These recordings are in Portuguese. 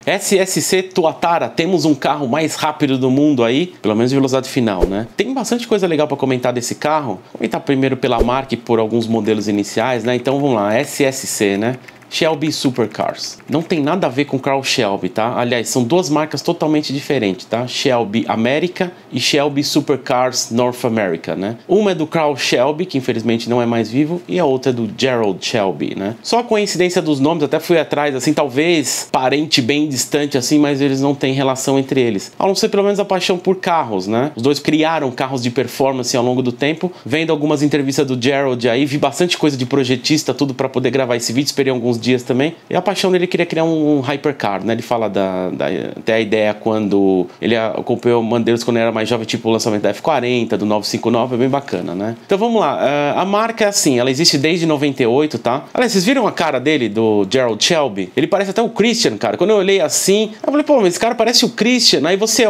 SSC Tuatara, temos um carro mais rápido do mundo aí, pelo menos de velocidade final, né? Tem bastante coisa legal para comentar desse carro. Vou comentar primeiro pela marca e por alguns modelos iniciais, né? Então vamos lá, SSC, né? Shelby Supercars. Não tem nada a ver com Carl Shelby, tá? Aliás, são duas marcas totalmente diferentes, tá? Shelby América e Shelby Supercars North America, né? Uma é do Carl Shelby, que infelizmente não é mais vivo, e a outra é do Gerald Shelby, né? Só a coincidência dos nomes, até fui atrás, assim, talvez parente bem distante, assim, mas eles não têm relação entre eles. A não ser pelo menos a paixão por carros, né? Os dois criaram carros de performance ao longo do tempo. Vendo algumas entrevistas do Gerald aí, vi bastante coisa de projetista, tudo para poder gravar esse vídeo, esperei alguns dias também. E a paixão dele queria criar um hypercar, né? Ele fala até a ideia quando ele acompanhou modelos quando era mais jovem, tipo o lançamento da F40, do 959, é bem bacana, né? Então vamos lá, a marca é assim, ela existe desde 98, tá? Aliás, vocês viram a cara dele, do Gerald Shelby? Ele parece até o Christian, cara. Quando eu olhei assim, eu falei, pô, mas esse cara parece o Christian. Aí você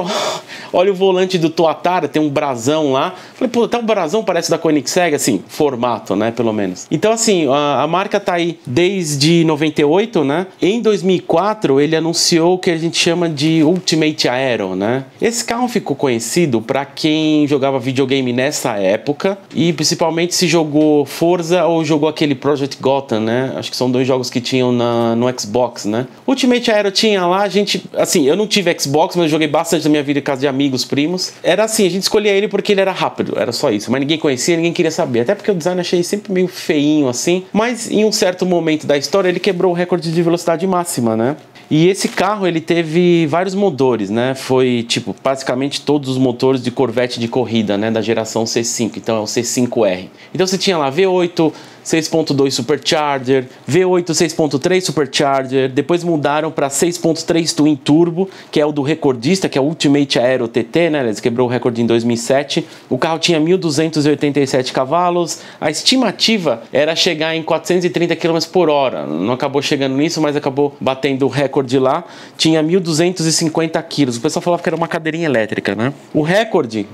olha o volante do Tuatara, tem um brasão lá. Eu falei, pô, até o brasão parece da Koenigsegg, assim, formato, né, pelo menos. Então assim, a marca tá aí desde 98, né? Em 2004, ele anunciou o que a gente chama de Ultimate Aero, né? Esse carro ficou conhecido para quem jogava videogame nessa época e principalmente se jogou Forza ou jogou aquele Project Gotham, né? Acho que são dois jogos que tinham no Xbox, né? Ultimate Aero tinha lá, a gente... Assim, eu não tive Xbox, mas eu joguei bastante na minha vida em casa de amigos, primos. Era assim, a gente escolhia ele porque ele era rápido, era só isso. Mas ninguém conhecia, ninguém queria saber. Até porque o design eu achei sempre meio feinho, assim. Mas em um certo momento da história, ele quebrou o recorde de velocidade máxima, né? E esse carro, ele teve vários motores, né? Foi, tipo, basicamente todos os motores de Corvette de corrida, né? Da geração C5, então é o C5R. Então você tinha lá V8, 6.2 Supercharger, V8 6.3 Supercharger, depois mudaram para 6.3 Twin Turbo, que é o do recordista, que é o Ultimate Aero TT, né? Ele quebrou o recorde em 2007. O carro tinha 1.287 cavalos, a estimativa era chegar em 430 km por hora. Não acabou chegando nisso, mas acabou batendo o recorde lá. Tinha 1.250 kg. O pessoal falava que era uma cadeirinha elétrica, né? O recorde,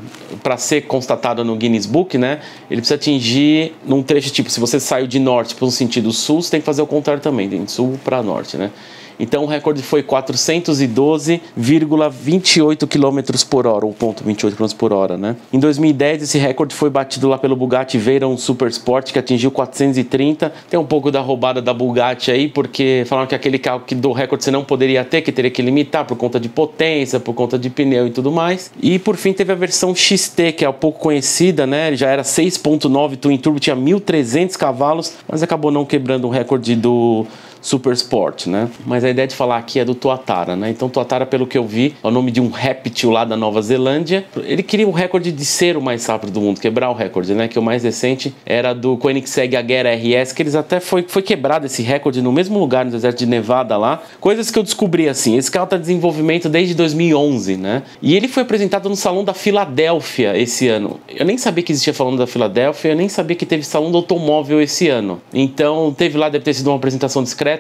para ser constatado no Guinness Book, né? Ele precisa atingir num trecho, tipo, se você saiu de norte para um sentido sul, você tem que fazer o contrário também, de sul para norte, né? Então o recorde foi 412,28 km por hora, ou 0,28 km por hora, né? Em 2010 esse recorde foi batido lá pelo Bugatti Veyron Super Sport, que atingiu 430. Tem um pouco da roubada da Bugatti aí, porque falaram que aquele carro que do recorde você não poderia ter, que teria que limitar por conta de potência, por conta de pneu e tudo mais. E por fim teve a versão XT, que é um pouco conhecida, né? Ele já era 6.9 Twin Turbo, tinha 1.300 cavalos, mas acabou não quebrando o recorde do Super Sport, né? Mas a ideia de falar aqui é do Tuatara, né? Então Tuatara, pelo que eu vi, é o nome de um réptil lá da Nova Zelândia. Ele queria o recorde de ser o mais rápido do mundo, quebrar o recorde, né? Que o mais recente era do Koenigsegg Agera RS, que eles até foi quebrado esse recorde no mesmo lugar, no deserto de Nevada lá. Coisas que eu descobri assim, esse carro tá em desenvolvimento desde 2011, né? E ele foi apresentado no Salão da Filadélfia esse ano. Eu nem sabia que existia Salão da Filadélfia, eu nem sabia que teve Salão do Automóvel esse ano. Então teve lá, deve ter sido uma apresentação discreta.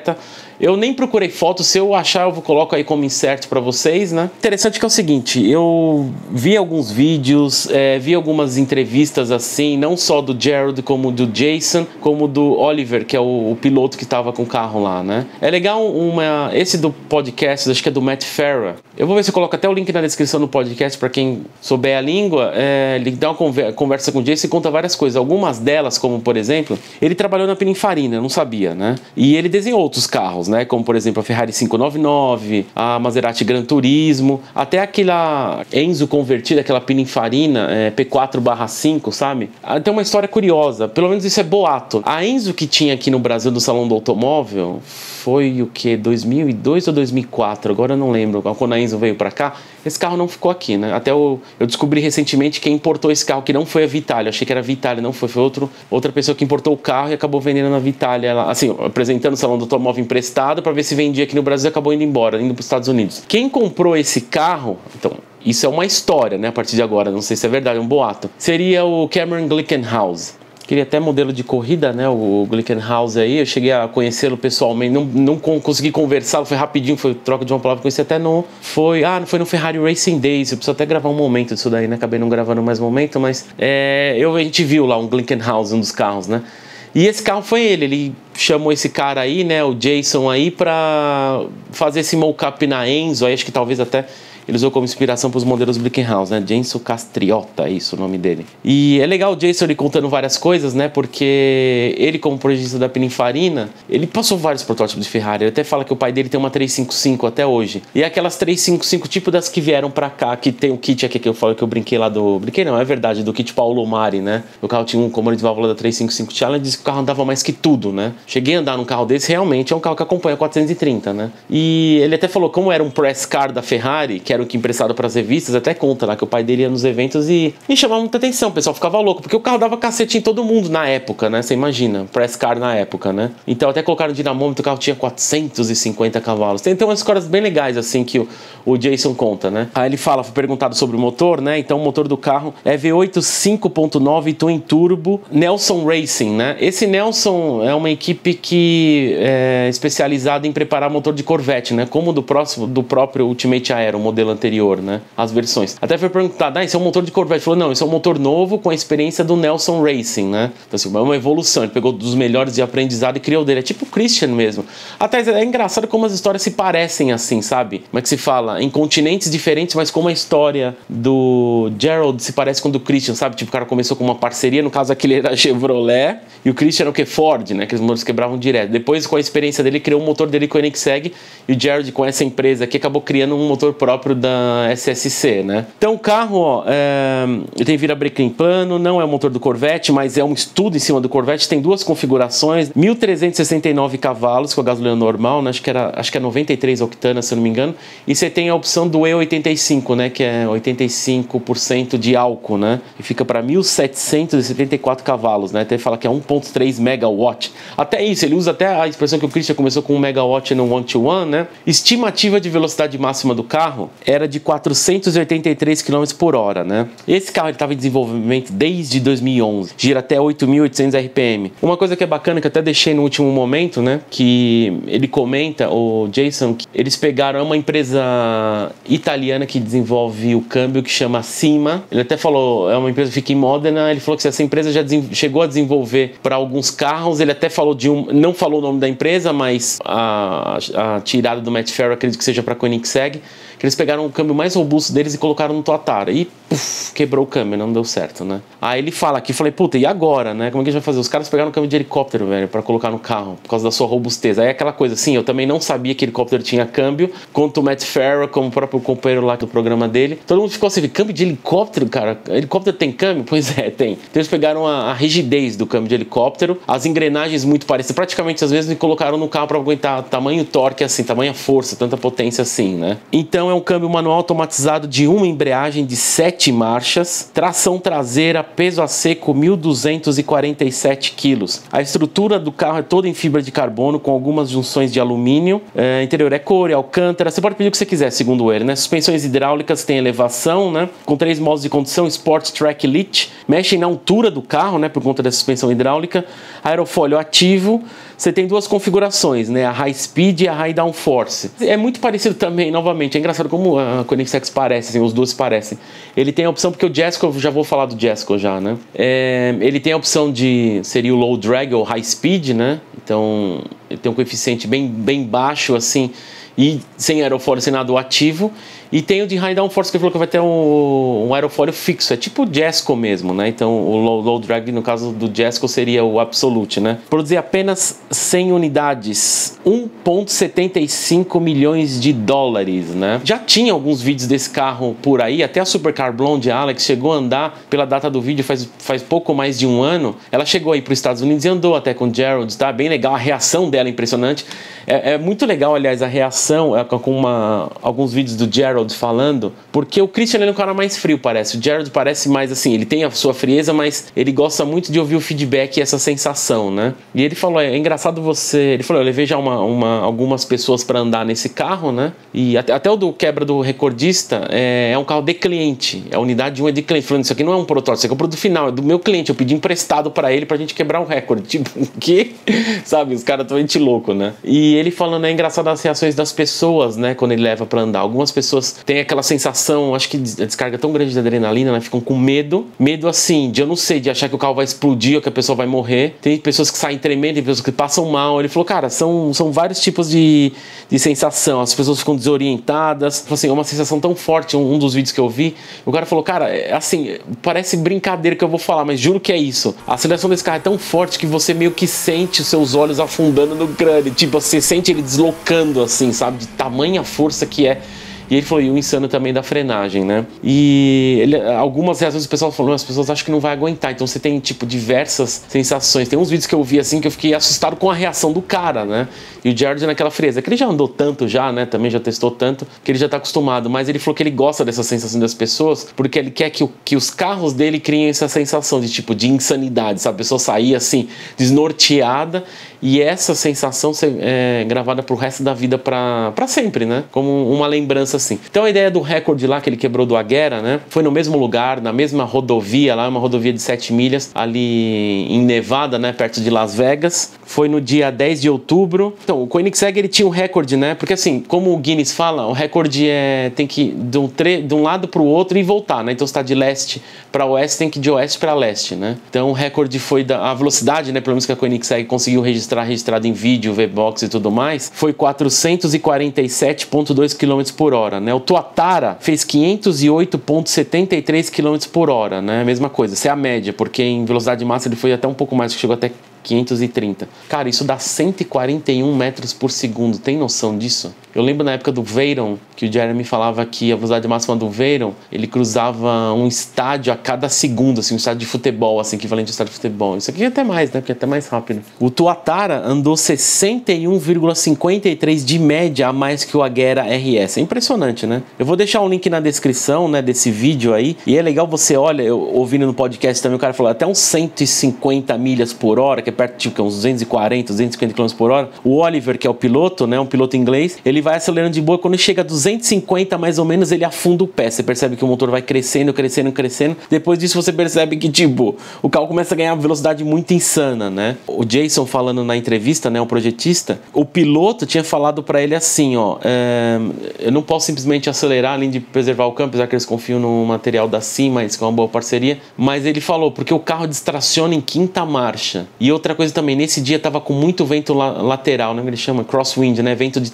Eu nem procurei fotos, se eu achar eu coloco aí como insert para vocês, né? Interessante que é o seguinte, eu vi alguns vídeos, vi algumas entrevistas assim, não só do Gerald, como do Jason, como do Oliver, que é o piloto que estava com o carro lá, né? É legal esse do podcast, acho que é do Matt Farah. Eu vou ver se eu coloco até o link na descrição do podcast para quem souber a língua. Ele dá uma conversa com o Jason e conta várias coisas. Algumas delas, como por exemplo, ele trabalhou na Pininfarina, eu não sabia, né? E ele desenhou outros carros, né? Como por exemplo a Ferrari 599, a Maserati Gran Turismo, até aquela Enzo convertida, aquela Pininfarina P4/5, sabe? Tem uma história curiosa, pelo menos isso é boato. A Enzo que tinha aqui no Brasil do Salão do Automóvel foi o que? 2002 ou 2004? Agora eu não lembro. Quando a Enzo veio pra cá, esse carro não ficou aqui, né? Até eu descobri recentemente quem importou esse carro, que não foi a Vitalia. Eu achei que era a Vitalia, não foi. Foi outra pessoa que importou o carro e acabou vendendo na Vitalia, assim, apresentando o Salão do Automóvel emprestado para ver se vendia aqui no Brasil e acabou indo embora, indo para os Estados Unidos. Quem comprou esse carro, então, isso é uma história, né? A partir de agora, não sei se é verdade, é um boato. Seria o Cameron Glickenhaus. Queria até modelo de corrida, né? O Glickenhaus aí, eu cheguei a conhecê-lo pessoalmente, não consegui conversar, foi rapidinho, foi troca de uma palavra, conheci até não foi no Ferrari Racing Days, eu preciso até gravar um momento disso daí, né? Acabei não gravando mais momento, mas a gente viu lá um Glickenhaus, um dos carros, né? E esse carro foi ele chamou esse cara aí, né, o Jason aí, pra fazer esse mock-up na Enzo, aí acho que talvez até ele usou como inspiração para os modelos Glickenhaus, né? Jason Castriota, isso o nome dele. E é legal o Jason ele contando várias coisas, né? Porque ele, como projetista da Pininfarina, ele passou vários protótipos de Ferrari. Ele até fala que o pai dele tem uma 355 até hoje. E aquelas 355, tipo das que vieram pra cá, que tem o kit aqui que eu falo que eu brinquei lá do... Brinquei não, é verdade, do kit Paulo Mari, né? O carro tinha um comando de válvula da 355 Challenge, disse que o carro andava mais que tudo, né? Cheguei a andar num carro desse, realmente é um carro que acompanha 430, né? E ele até falou, como era um press car da Ferrari, que era o que emprestado para as revistas, até conta lá que o pai dele ia nos eventos e chamava muita atenção, o pessoal ficava louco, porque o carro dava cacete em todo mundo na época, né? Você imagina, press car na época, né? Então até colocaram o dinamômetro, o carro tinha 450 cavalos. Tem umas histórias bem legais, assim, que o Jason conta, né? Aí ele fala, foi perguntado sobre o motor, né? Então o motor do carro é V8 5.9 Twin Turbo Nelson Racing, né? Esse Nelson é uma equipe que é especializada em preparar motor de Corvette, né? Como do próprio Ultimate Aero, o modelo anterior, né? As versões. Até foi perguntado, esse é um motor de Corvette. Ele falou, não, esse é um motor novo com a experiência do Nelson Racing, né? Então, assim, é uma evolução. Ele pegou dos melhores de aprendizado e criou dele. É tipo o Christian mesmo. Até é engraçado como as histórias se parecem assim, sabe? Como é que se fala? Em continentes diferentes, mas como a história do Gerald se parece com a do Christian, sabe? Tipo, o cara começou com uma parceria, no caso aquele era Chevrolet, e o Christian era o que? Ford, né? Que os motores quebravam direto. Depois, com a experiência dele, criou o motor dele com o Koenigsegg, e o Gerald, com essa empresa aqui, acabou criando um motor próprio da SSC, né? Então o carro, ó, ele tem virabrequim plano, não é o motor do Corvette, mas é um estudo em cima do Corvette, tem duas configurações, 1.369 cavalos com a gasolina normal, né? Acho que é 93 octanas, se eu não me engano, e você tem a opção do E85, né? Que é 85% de álcool, né? E fica para 1.774 cavalos, né? Até fala que é 1.3 megawatt. Até isso, ele usa até a expressão que o Christian começou com 1 megawatt no 1-to-1, né? Estimativa de velocidade máxima do carro era de 483 km por hora, né? Esse carro estava em desenvolvimento desde 2011, gira até 8.800 RPM. Uma coisa que é bacana, que eu até deixei no último momento, né? Que ele comenta, o Jason, que eles pegaram uma empresa italiana que desenvolve o câmbio, que chama Cima. Ele até falou, é uma empresa que fica em Modena. Ele falou que essa empresa já chegou a desenvolver para alguns carros. Ele até falou não falou o nome da empresa, mas a tirada do Matt Farah, acredito que seja para Koenigsegg, que eles pegaram o câmbio mais robusto deles e colocaram no Tuatara. E quebrou o câmbio, não deu certo, né? Aí ele fala aqui, falei, puta, e agora, né? Como é que a gente vai fazer? Os caras pegaram o câmbio de helicóptero, velho, pra colocar no carro, por causa da sua robustez. Aí é aquela coisa assim, eu também não sabia que helicóptero tinha câmbio, quanto o Matt Farah, como o próprio companheiro lá do programa dele. Todo mundo ficou assim, câmbio de helicóptero, cara? Helicóptero tem câmbio? Pois é, tem. Então eles pegaram a rigidez do câmbio de helicóptero, as engrenagens muito parecidas, praticamente às vezes, e colocaram no carro pra aguentar tamanho torque assim, tamanha força, tanta potência assim, né? Então é um câmbio manual automatizado de uma embreagem de 7 marchas, tração traseira, peso a seco 1.247 quilos. A estrutura do carro é toda em fibra de carbono, com algumas junções de alumínio. Interior é couro, é alcântara. Você pode pedir o que você quiser, segundo ele, né? Suspensões hidráulicas, tem elevação, né? Com 3 modos de condução, Sport Track Elite. Mexem na altura do carro, né? Por conta da suspensão hidráulica. Aerofólio ativo. Você tem duas configurações, né? A High Speed e a High Downforce. É muito parecido também, novamente. É engraçado como a Koenigsegg parece, assim, os dois se parecem. Ele tem a opção, porque o Jesko, eu já vou falar do Jesko já, né? Ele tem a opção seria o Low Drag ou High Speed, né? Então, ele tem um coeficiente bem baixo, assim, e sem aerofólio, sem nada ativo. E tem o de High Downforce, que ele falou que vai ter um aerofólio fixo. É tipo o Jesko mesmo, né? Então o low drag, no caso do Jesko, seria o Absolute, né? Produzir apenas 100 unidades, 1,75 milhões de dólares, né? Já tinha alguns vídeos desse carro por aí, até a Supercar Blonde Alex chegou a andar, pela data do vídeo, faz pouco mais de um ano. Ela chegou aí para os Estados Unidos e andou até com o Gerald, tá? Bem legal, a reação dela é impressionante. É muito legal, aliás, a reação com alguns vídeos do Gerald falando, porque o Christian é um cara mais frio, parece. O Gerald parece mais assim, ele tem a sua frieza, mas ele gosta muito de ouvir o feedback e essa sensação, né? E ele falou, é engraçado ele falou, eu levei já algumas pessoas para andar nesse carro, né? E até o do quebra do recordista é um carro de cliente, a unidade 1 é de cliente, falando, isso aqui não é um protótipo, isso aqui é o produto final, é do meu cliente, eu pedi emprestado para ele pra gente quebrar um recorde, tipo, o quê? Sabe, os caras totalmente loucos, né? E ele falando, é engraçado as reações das das pessoas, né, quando ele leva pra andar. Algumas pessoas têm aquela sensação, acho que a descarga tão grande de adrenalina, né, ficam com medo assim, de eu não sei, de achar que o carro vai explodir ou que a pessoa vai morrer. Tem pessoas que saem tremendo, tem pessoas que passam mal. Ele falou, cara, são vários tipos de sensação. As pessoas ficam desorientadas. Assim, é uma sensação tão forte. Um dos vídeos que eu vi, o cara falou, cara, assim, parece brincadeira que eu vou falar, mas juro que é isso. A aceleração desse carro é tão forte que você meio que sente os seus olhos afundando no crânio. Tipo, você sente ele deslocando, assim, sabe? De tamanha força que é. E ele falou, e o insano também da frenagem, né? E algumas reações do pessoal falou, as pessoas acham que não vai aguentar. Então você tem, tipo, diversas sensações. Tem uns vídeos que eu vi, assim, que eu fiquei assustado com a reação do cara, né? E o Jared naquela frieza, que ele já andou tanto já, né? Também já testou tanto, que ele já tá acostumado. Mas ele falou que ele gosta dessa sensação das pessoas, porque ele quer que os carros dele criem essa sensação de, tipo, de insanidade, sabe? A pessoa sair, assim, desnorteada. E essa sensação ser gravada pro resto da vida pra sempre, né? Como uma lembrança assim. Então a ideia do recorde lá que ele quebrou do Agera, né? Foi no mesmo lugar, na mesma rodovia lá, uma rodovia de 7 milhas, ali em Nevada, né? Perto de Las Vegas. Foi no dia 10 de outubro. Então, o Koenigsegg, ele tinha um recorde, né? Porque assim, como o Guinness fala, o recorde tem que ir de um lado pro outro e voltar, né? Então você tá de leste para oeste, tem que ir de oeste para leste, né? Então o recorde foi a velocidade, né? Pelo menos que a Koenigsegg conseguiu registrado em vídeo, V-Box e tudo mais, foi 447,2 km por hora, né? O Tuatara fez 508,73 km por hora, né? Mesma coisa, essa é a média, porque em velocidade máxima ele foi até um pouco mais, chegou até 530. Cara, isso dá 141 metros por segundo. Tem noção disso? Eu lembro na época do Veyron, que o Jeremy falava que a velocidade máxima do Veyron, ele cruzava um estádio a cada segundo, assim, um estádio de futebol, assim, equivalente ao estádio de futebol. Isso aqui é até mais, né? Porque é até mais rápido. O Tuatara andou 61,53 de média a mais que o Agera RS. É impressionante, né? Eu vou deixar um link na descrição, né, desse vídeo aí. E é legal você, olha, eu ouvindo no podcast também, o cara falou até uns 150 milhas por hora, que é perto de uns 240, 250 km por hora. O Oliver, que é o piloto, né, um piloto inglês, ele vai acelerando de boa. Quando chega a 250 mais ou menos, ele afunda o pé. Você percebe que o motor vai crescendo, crescendo, crescendo. Depois disso você percebe que, tipo, o carro começa a ganhar uma velocidade muito insana, né? O Jason falando na entrevista, né, o projetista, o piloto tinha falado pra ele assim, ó, eu não posso simplesmente acelerar além de preservar o campo, apesar que eles confiam no material da Cima, eles que é uma boa parceria, mas ele falou, porque o carro distraciona em quinta marcha. E outra coisa também, nesse dia tava com muito vento lateral, né, que eles chamam crosswind, né, vento de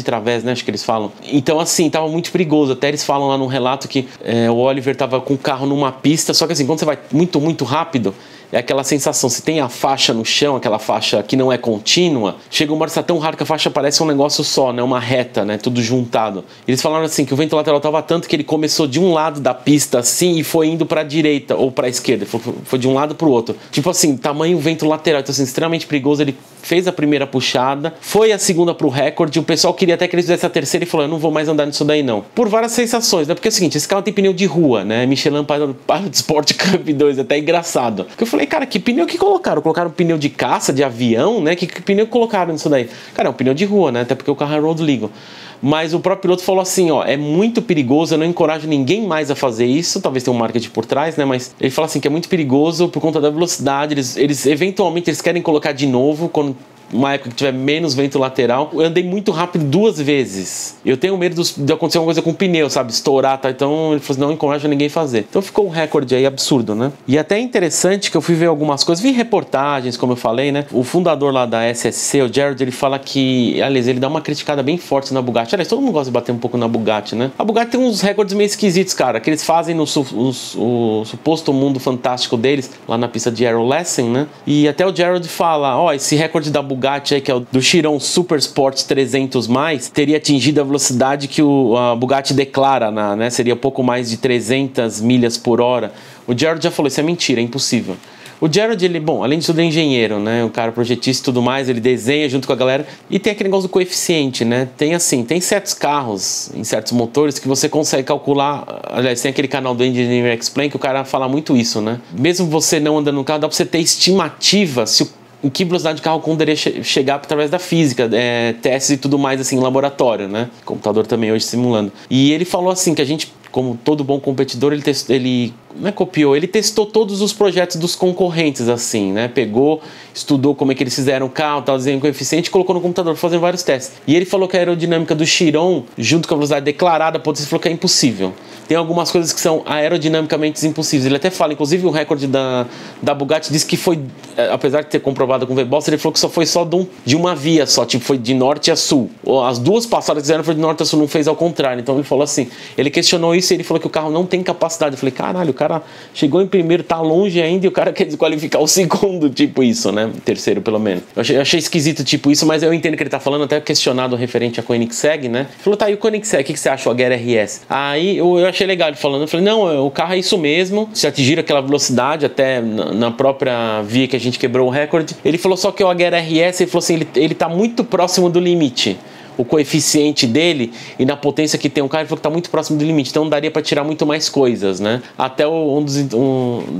través, né, acho que eles falam. Então assim, tava muito perigoso, até eles falam lá no relato que o Oliver tava com o carro numa pista, só que assim, quando você vai muito, muito rápido, é aquela sensação, se tem a faixa no chão, aquela faixa que não é contínua, chega uma hora que está tão raro que a faixa parece um negócio só, né? Uma reta, né? Tudo juntado. Eles falaram assim, que o vento lateral estava tanto que ele começou de um lado da pista assim e foi indo para a direita ou para a esquerda, foi de um lado para o outro. Tipo assim, tamanho vento lateral, então assim, extremamente perigoso. Ele fez a primeira puxada, foi a segunda pro recorde, o pessoal queria até que ele fizesse a terceira e falou, eu não vou mais andar nisso daí não. Por várias sensações, né? Porque é o seguinte, esse carro tem pneu de rua, né? Michelin Pilot Sport Cup 2, até engraçado. Porque eu falei, cara, que pneu que colocaram? Colocaram pneu de caça, de avião, né? Que pneu que colocaram nisso daí? Cara, é um pneu de rua, né? Até porque o carro é road legal. Mas o próprio piloto falou assim, ó, é muito perigoso, eu não encorajo ninguém mais a fazer isso, talvez tenha um marketing por trás, né, mas ele fala assim que é muito perigoso por conta da velocidade, eles eventualmente eles querem colocar de novo quando uma época que tiver menos vento lateral. Eu andei muito rápido 2 vezes. Eu tenho medo de acontecer alguma coisa com o pneu, sabe? Estourar, tá? Então ele falou assim, não encoraja ninguém a fazer. Então ficou um recorde aí absurdo, né? E até é interessante que eu fui ver algumas coisas, vi reportagens, como eu falei, né? O fundador lá da SSC, o Jared, ele fala que, aliás, ele dá uma criticada bem forte na Bugatti. Aliás, todo mundo gosta de bater um pouco na Bugatti, né? A Bugatti tem uns recordes meio esquisitos, cara, que eles fazem no o suposto mundo fantástico deles, lá na pista de Aero Lesson, né? E até o Jared fala, ó, esse recorde da Bugatti aí, que é o do Chiron Super Sport 300+, teria atingido a velocidade que a Bugatti declara, né? Seria pouco mais de 300 milhas por hora. O Jared já falou, isso é mentira, é impossível. O Jared, ele, bom, além de tudo é engenheiro, né? O cara projetista e tudo mais, ele desenha junto com a galera. E tem aquele negócio do coeficiente, né? Tem assim, tem certos carros, em certos motores, que você consegue calcular. Aliás, tem aquele canal do Engineering Explain que o cara fala muito isso, né? Mesmo você não andando no carro, dá pra você ter estimativa em que velocidade o carro poderia chegar através da física, testes e tudo mais assim em laboratório, né? Computador também hoje simulando. E ele falou assim que a gente, como todo bom competidor, ele não é copiou, ele testou todos os projetos dos concorrentes, assim, né? Pegou, estudou como é que eles fizeram o carro, tal, desenho coeficiente, e colocou no computador fazendo vários testes. E ele falou que a aerodinâmica do Chiron, junto com a velocidade declarada, potência, ele falou que é impossível. Tem algumas coisas que são aerodinamicamente impossíveis. Ele até fala, inclusive o recorde da Bugatti diz que foi, apesar de ter comprovado com o V-Boss, ele falou que só foi só de uma via só, tipo, foi de norte a sul. As duas passadas que fizeram foi de norte a sul, não fez ao contrário. Então ele falou assim, ele questionou isso e ele falou que o carro não tem capacidade. Eu falei, caralho, o cara chegou em primeiro, tá longe ainda e o cara quer desqualificar o segundo, tipo isso, né? Terceiro, pelo menos. Eu achei esquisito, tipo isso, mas eu entendo que ele tá falando, até questionado referente a Koenigsegg, né? Ele falou, tá, e o Koenigsegg, o que você acha, o HR-RS? Aí eu achei legal ele falando, eu falei, não, o carro é isso mesmo, se atingir aquela velocidade, até na própria via que a gente quebrou o recorde. Ele falou só que o HR-RS, ele falou assim, ele tá muito próximo do limite. O coeficiente dele e na potência que tem um carro, ele falou que tá muito próximo do limite, então daria para tirar muito mais coisas, né? Até um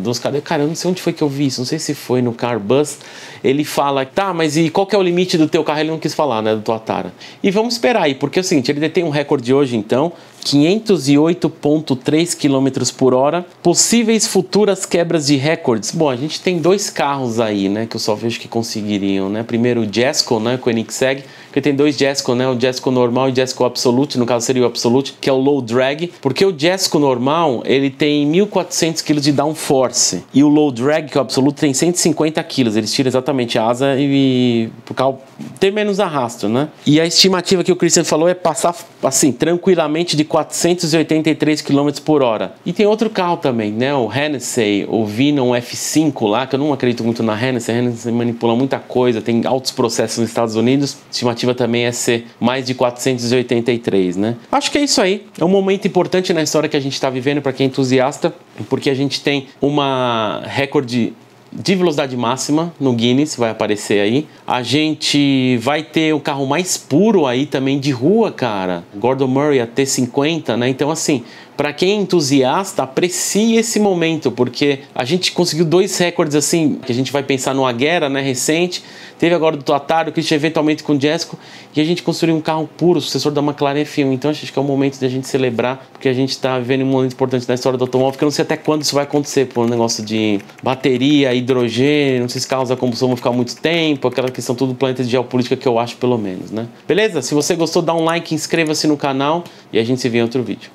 dos caras, cara, eu não sei onde foi que eu vi isso, não sei se foi no Carbus, ele fala, tá, mas e qual que é o limite do teu carro? Ele não quis falar, né, do Tuatara. E vamos esperar aí, porque é o seguinte, ele detém um recorde hoje, então, 508,3 km por hora, possíveis futuras quebras de recordes. Bom, a gente tem dois carros aí, né, que eu só vejo que conseguiriam, né? Primeiro o Jesko, né, Koenigsegg, porque tem dois Jesko, né, o Jesko normal e o Jesko Absolute, no caso seria o Absolute, que é o low drag, porque o Jesko normal, ele tem 1.400 kg de downforce, e o low drag, que é o Absolute, tem 150 kg, eles tiram exatamente a asa e pro carro ter menos arrasto, né? E a estimativa que o Christian falou é passar, assim, tranquilamente de 483 km por hora. E tem outro carro também, né? O Hennessey, o Venom F5 lá, que eu não acredito muito na Hennessey. A Hennessey manipula muita coisa, tem altos processos nos Estados Unidos. A estimativa também é ser mais de 483, né? Acho que é isso aí. É um momento importante na história que a gente está vivendo para quem é entusiasta, porque a gente tem uma recorde de velocidade máxima no Guinness, vai aparecer aí. A gente vai ter o carro mais puro aí também de rua, cara. Gordon Murray a T50, né? Então, assim, para quem é entusiasta, aprecie esse momento, porque a gente conseguiu dois recordes assim, que a gente vai pensar no Agera, né, recente, teve agora do Tuatara, o Christian eventualmente com o Jesko, e a gente construiu um carro puro, sucessor da McLaren F1. Então acho que é o momento de a gente celebrar, porque a gente está vivendo um momento importante na história do automóvel, que eu não sei até quando isso vai acontecer, por um negócio de bateria, hidrogênio, não sei se carros a combustão vão ficar muito tempo, aquela questão tudo do planeta de geopolítica que eu acho, pelo menos, né? Beleza? Se você gostou, dá um like, inscreva-se no canal e a gente se vê em outro vídeo.